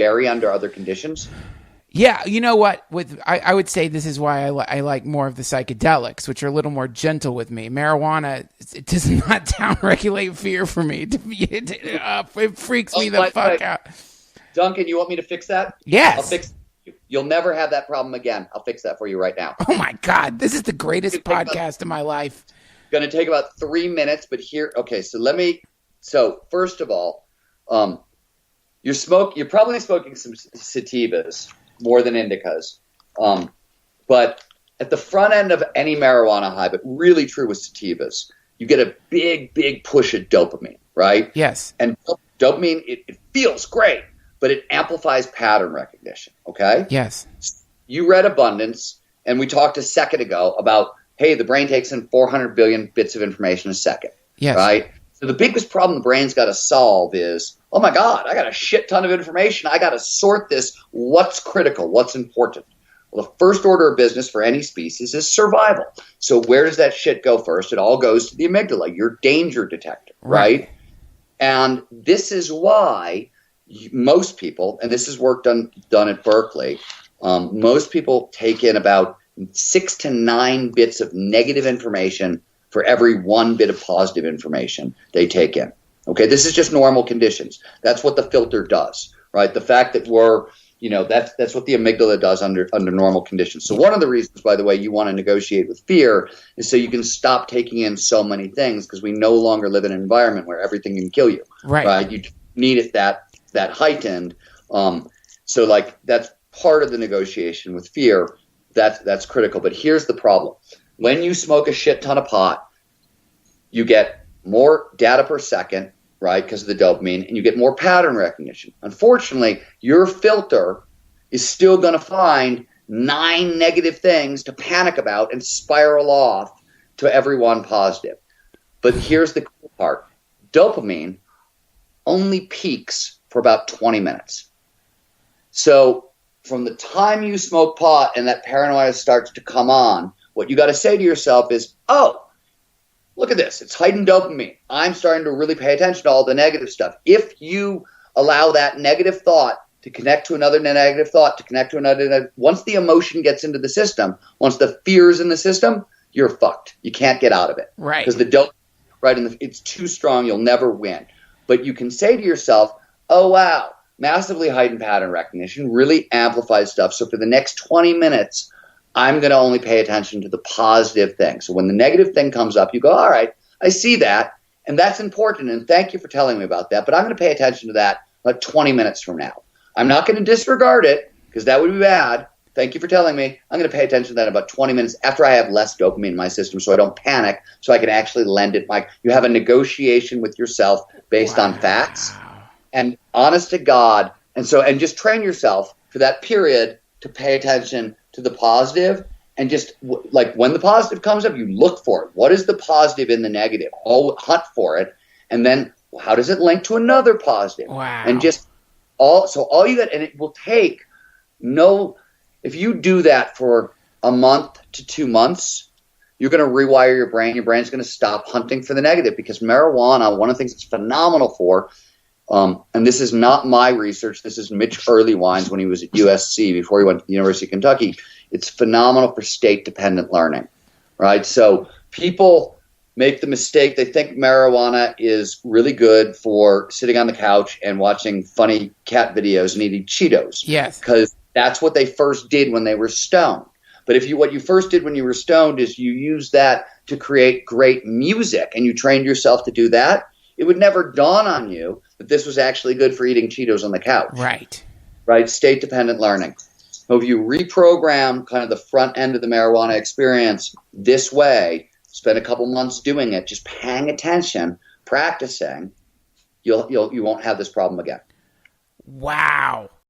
bury under other conditions? Yeah, you know what? I would say this is why I like more of the psychedelics, which are a little more gentle with me. Marijuana, it does not downregulate fear for me. It freaks me the fuck out. Duncan, you want me to fix that? Yes. I'll fix it. You'll never have that problem again. I'll fix that for you right now. Oh my God, this is the greatest podcast of my life. Going to take about 3 minutes, but here, okay. So first of all, you're probably smoking some sativas more than indicas. But at the front end of any marijuana high, but really true with sativas, you get a big push of dopamine, right? Yes. And dopamine, it feels great, but it amplifies pattern recognition, okay? Yes. You read Abundance, and we talked a second ago about, hey, the brain takes in 400 billion bits of information a second, yes. Right? So the biggest problem the brain's got to solve is, oh my God, I got a shit ton of information. I got to sort this. What's critical? What's important? Well, the first order of business for any species is survival. So where does that shit go first? It all goes to the amygdala, your danger detector, right? And this is why most people, and this is work done at Berkeley, most people take in about 6 to 9 bits of negative information for every 1 bit of positive information they take in. Okay, this is just normal conditions. That's what the filter does, right? The fact that that's what the amygdala does under normal conditions. So one of the reasons, by the way, you want to negotiate with fear is so you can stop taking in so many things, because we no longer live in an environment where everything can kill you, right? You need it that heightened. So like that's part of the negotiation with fear. That's critical. But here's the problem. When you smoke a shit ton of pot, you get more data per second, right, because of the dopamine, and you get more pattern recognition. Unfortunately, your filter is still going to find 9 negative things to panic about and spiral off to every one positive. But here's the cool part. Dopamine only peaks for about 20 minutes. So from the time you smoke pot and that paranoia starts to come on, what you got to say to yourself is, oh, look at this. It's heightened dopamine. I'm starting to really pay attention to all the negative stuff. If you allow that negative thought to connect to another negative thought, to connect to another, once the emotion gets into the system, once the fear is in the system, you're fucked. You can't get out of it. Right. Because the dopamine, right, it's too strong. You'll never win. But you can say to yourself, oh, wow, massively heightened pattern recognition really amplifies stuff. So for the next 20 minutes, I'm going to only pay attention to the positive thing. So when the negative thing comes up, you go, all right, I see that, and that's important, and thank you for telling me about that, but I'm going to pay attention to that about 20 minutes from now. I'm not going to disregard it, because that would be bad. Thank you for telling me. I'm going to pay attention to that about 20 minutes after I have less dopamine in my system, so I don't panic, so I can actually lend it. You have a negotiation with yourself based on facts, and honest to God, and just train yourself for that period to pay attention to the positive, and just like when the positive comes up, you look for it. What is the positive in the negative? Hunt for it, and then how does it link to another positive? Wow. And just all you got, and it will take if you do that for a month to 2 months, you're going to rewire your brain. Your brain's going to stop hunting for the negative, because marijuana, one of the things it's phenomenal for, and this is not my research. This is Mitch Earlywine's when he was at USC before he went to the University of Kentucky. It's phenomenal for state-dependent learning, right? So people make the mistake. They think marijuana is really good for sitting on the couch and watching funny cat videos and eating Cheetos. Yes. Because that's what they first did when they were stoned. But what you first did when you were stoned is you used that to create great music, and you trained yourself to do that, it would never dawn on you that this was actually good for eating Cheetos on the couch. Right? State-dependent learning. So if you reprogram kind of the front end of the marijuana experience this way, spend a couple months doing it, just paying attention, practicing, you won't have this problem again. Wow.